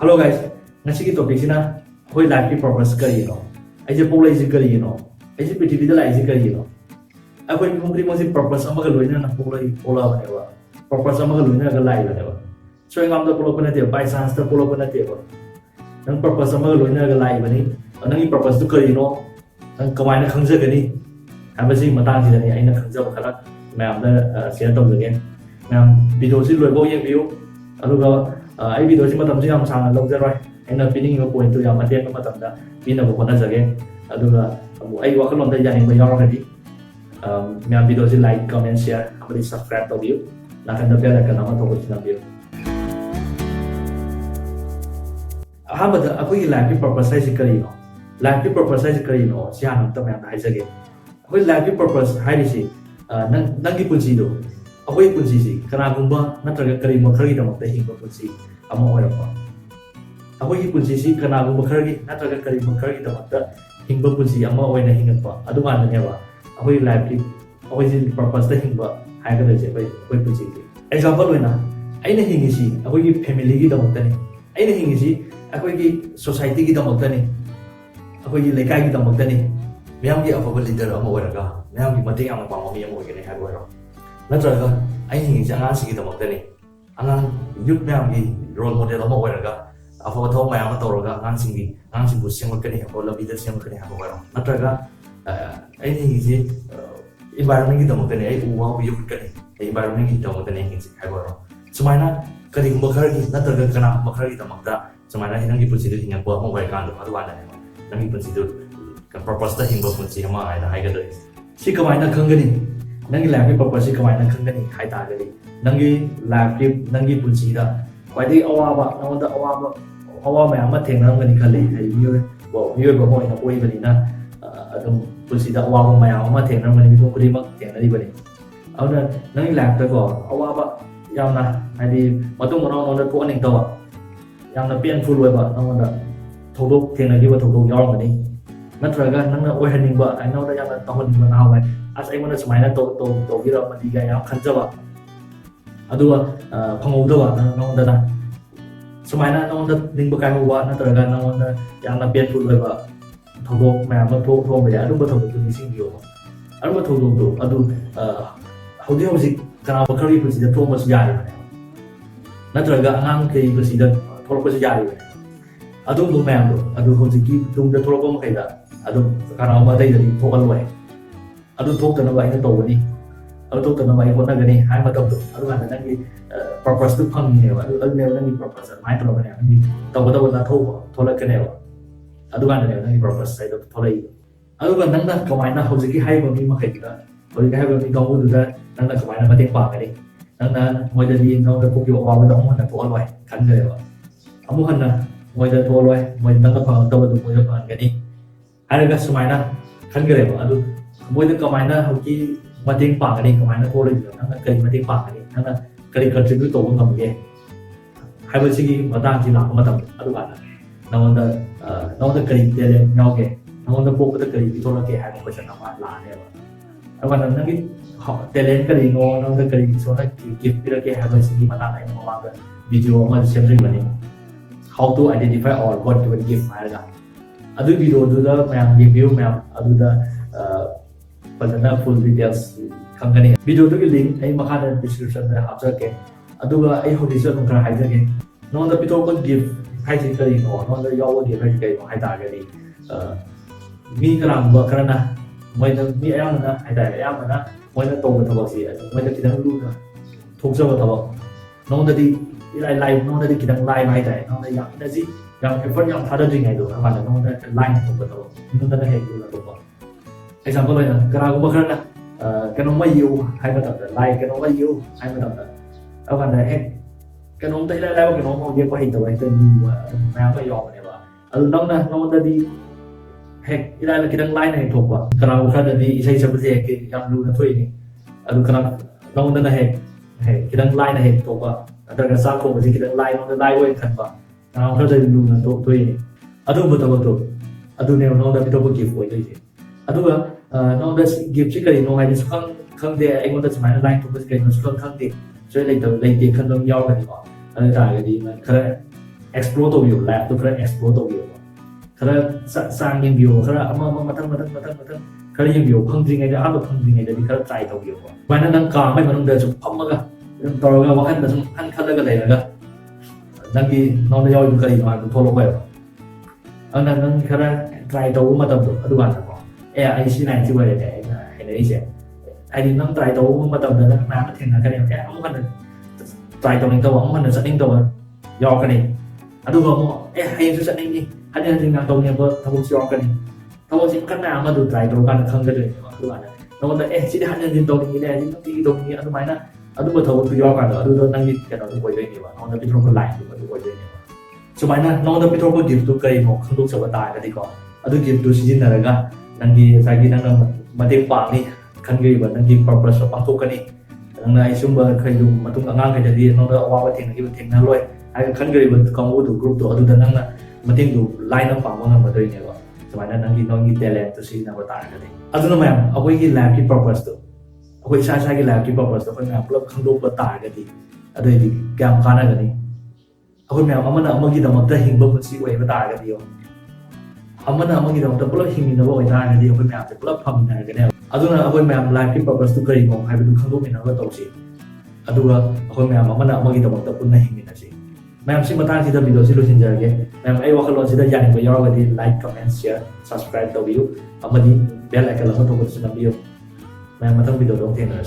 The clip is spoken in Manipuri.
Hello guys, ngasi topic sina hoi life ki purpose kari no. Aje pulai si kari no. Aje PTV da lai si kari no. Aku ni mungkin masih purpose sama kalau ini nak pulai pola mana ba. Purpose sama kalau ini agak lai mana ba. So yang amda pola pun ada, by chance da pola pun ada ba. Nang purpose sama kalau ini agak lai ba ni. Nang ini purpose tu kari no. Nang kemana khangja kani. Apa sih matang sih ni? Aina khangja bakal. मैं आपने शेयर तब लगे मैं वीडियो से लोग ये व्यू अरुगा आई वीडियो से मतलब से हम सांग लोग जरूर है ना फिनिंग का पॉइंट तो या मध्य में मतलब दा फिन अब कोना जगह अरुगा अब आई वक्त लोग जाने में यार कभी मैं वीडियो से लाइक कमेंट शेयर हमारी सब्सक्राइब तो व्यू ना करना प्यार करना मत हो कुछ ना व्यू हाँ बता आपको ये लाइफ की पर्पस है सिकरी नो लाइफ की पर्पस है सिकरी नो सियान तो मैं आपने हाई जगह कोई लाइफ की पर्पस हाई दिसी नंगी पुंसी दो अखोई पुंसी सी कनागुंबा नत्रगा करी मखरगी दमकता हिंबा पुंसी अमा ओइरपा अखोई पुंसी सी कनागुंबा खरगी नत्रगा करी मखरगी दमकता हिंबा पुंसी अमा ओइना हिंगपा अदुगाननेबा अखोई लाइफ की अखोई जी पर्पस ता हिंबा हाइगदजे अखोई पुंसी की एग्जांपल ओइना अइना हिंगिसी अखोई की फैमिली की दमकतानी अइना हिंगिसी अखोई की सोसाइटी की दमकतानी अखोई की लेकाई की दमकतानी मैम की अफब लीडर अमा ओइरगा मैम की मते याम पाम मी अमा ओइगने हाइबो रो नत्रगा आई हिंगिसी आंगासी की दमकतानी आंगां यूथ मैम की रोल मॉडल अमा ओइरगा अफब थो मैम तौरगा आंगांसिंबु सेमकने हाबो लबिदा सेमकने हाबो रो नत्रगा आई हिंगिसी environment की दमकतानी आई उवा युकने environment की दमकतानी हिंगिसी हाइबो रो सुमाइना करी मखर की नत्रगा कना मखर की दमकता सुमाइना हिनंगी पुसिदु हिंगपो अमा ओइकान दो अदुवाना नंगी पुसिदु purpose ta hingba punsi ama aina haigado si kamaina khangani nangi life ki purpose si kamaina khangani hai ta gari nangi life ki nangi punsi da kwai awaba nangda awa ma ama thengnamgani khali hai miyo ba mo ina oi bani na adum punsi da awaba ma ama thengnamgani bi thokri mak thengnari bani auna nangi life ta ko awaba yamna hai matung mono no da ko aning tawa yamna painful oi ba nangda thodok thengnagi ba thodok yaramgani नत्रगा नंगना ओइहनिंगबा आइनौदा याना तहनिंगबा नावबाय अस आइमोना समाइना तो गिरा मदिगा याम खनजबा अदुवा फंगौदबा नंगना समाइना नंगदा निंगबा कायबा नत्रगा नंगना याना पेनफुल ओइबा थोदोक मैम थोबा या अदुबा थोदोक निसिंगियो अदुबा थोदोक दो अदु हौदि हौजि कनाबा खरि पुसिदा थोमस यारि नत्रगा अंगांग कई पुसिदा थोलपस यारि अदुबा मैम दो अदु हौजिकी तुंगदा थोलपा मखैदा अदु कनाबा दैदि थोकलवाय अदु थोकतनबा आइना तौबनी अदु थोकतनबा आइ होनगनी हाय मतबदो अदु गाना नंगी पर्पस तु फंगिनेबा अदु अदुनेबा नंगी पर्पस माइ तौबने नंगी तौबदबा ना थोलकनेबा अदु गाना नंगी पर्पस साइड थोलै अदु गा नंगना कमाइना हौजिकी हाइबा मी मखैदिगा हौजिकी हाइबा मी गावुदुदा नंगना कमाइना मते पागनी नंगना मोइदली नंगना पोकि अवाबदा अमुना थोलवाय खनगरेबा अमुहन्ना मोइदा थोलवाय मोइ नंगना फंगतबदु मोइदा फंगनी हारगा सुमाइना खनगरेबा अदु मोइदा कमाइना हौकी मतेंग पागनी कमाइना थोलैदो नंगना कई मतेंग पागनी नंगना कई कंट्रीब्यूट तौबा ngamge हाइबसिगी मतांग जि लाख मतम अदु गाना नंगना कई टेलेंट यावगे नंगना पोकदा कई बिथोलके हाइबा क्वेश्चन अमा लानेबा अगना नंगी टेलेंट कई नो नंगना कई सोना गिफ्ट पिरके हाइबसिगी मतांग आई ममागा वीडियो अमा सेमरिंग बनी how to identify or what to give हारगा अदु वीडियो दुदा मैम रिव्यू मैम अदुदा फजना फुल डिटेल्स खंगनी वीडियो दुगी लिंक आई मखादा डिस्क्रिप्शन में हापजके अदुगा आई होदिसो तुम खरा हाइजगे नोंदा पिथोक गिफ्ट हाइजि करी नो नोंदा याव गिफ्ट हाइजि करी नो हाइदागरी मी करांबा करना मोइना मी आयामना हाइदा आयामना मोइना तोबा थबसी मोइना किदंग लुना थोकजबा थबक नोंदादी लाइव नोंदादी किदंग लाइव हाइदा नोंदा यामनाजी yang effort yang ada di ngai do amana no da line to beto no da he do la to example na kara ko bakana kano mai yu hai ba da line kano mai yu hai ba da amana he kano tai la la kano mo ye ko hin to ba ta ni wa ma ba yo ne ba al no na no da di he ila la kidang line ne to ba kara ko da di isai sa ba je ke yang lu na thoi ni al kara no da na he kidang line ne to ba da ga sa ko ba ji kidang line no da line wo khan ba nào nó dây luôn là tôi adu betul adu ne no da bito gift oi dei adu no da gift chi kai no hai su khang de ai ngon da smai line to kai no su khang de so lai de khan dong yao ga ni ba da ga di ma khare explore ตัวอยู่ lab ตัว खरा explore ตัวอยู่ खरा สร้างยิงอยู่ खरा มาทั้งखरा ยิงอยู่ फंक्जिङैदा आलो फंक्जिङैदा दि खरा ट्राई ตัวอยู่ वाना नंग का मै मनुङ दा सु फम्मगा तौरगा वखन दा सु खान खलगा लेरगा नंगी नौना याव दु करि मा थोलो बाय अना नंग खरा ट्राई ตัวมาตบअदु गाना को ए आई सी नाइที่ว่าได้ไอ้นี่เสียไอ้นี่น้อง try ตัวมาตบนั้นน้ำมันถึงกันเนี่ยเอามัน try ตัวนึงตัวมันจะสั่งตัวย่อกันนี่अदुก็ให้จะสั่งนี่อันนี้จริงๆตรงนี้บ่ทำย่อกันนี่ทำจริงกันน้ำมาดู try ตัวกันคังกันเลยดูอันนั้นแล้วก็สิได้หันจริงตรงนี้แน่จริงตรงนี้อันนั้นนะอันนั้นบ่ทำตัวย่อกันอันนั้นนั่งนี่กันเราดูด้วยนี่ว่าน้องจะไปทำคนไลน์ดูด้วยนี่ว่าสมัยนั้นน้องจะไปทำคนดิบตัวไกลหมอกข้างลูกสวัสดิ์กันดีกว่าอันนั้นดิบตัวสิจินอะไรกันนั่งดีใส่กินนั่งมาเต็มปากนี่คันกี่วันนั่งกิน purpose ปังทุกกันนี่นั่งในซุ่มเบอร์เคยดูมาตุ้งอ่างเคยจะดีน้องเราว่าเทียงกี่เทียงนั่งรวยไอ้คันกี่วันกองวุฒิกรุ๊ปตัวดูแต่นั่งนะมาเทียงดูไลน์น้ำปังว่างันมาด้วยเนี่ยว่าสมัยนั้นนั่งกินน้องกินเตลตัวสินั่งมาตายกันนี่อันนั้นแม่เอาไว้กิน lab กิน purpose ตัวเอาไว้ใช้กิน lab กิน purpose ตัวคนงานเริ่มข้างลูกมาตายกันดีอะไรดีแกมข้านั่นกันนี่เอาคนแมวเอามันเอามากินแต่มันจะหิงบุกซีเวมาตายกันดีวะamana amagi da ta pula himi na bo ita na di ko mya te pula pham na ga ne aduna akoi mya life ki purpose tu kari mo hai bu khang do mi na ga to si aduga akoi mya amana amagi da ta punna himi na si ma'am si matang si da video si lo sin jar ge ma'am ai wa khalo si da yani ko yaw ga di like comment share subscribe to view amadi bell icon la to ko si na bio ma'am matang video dong thena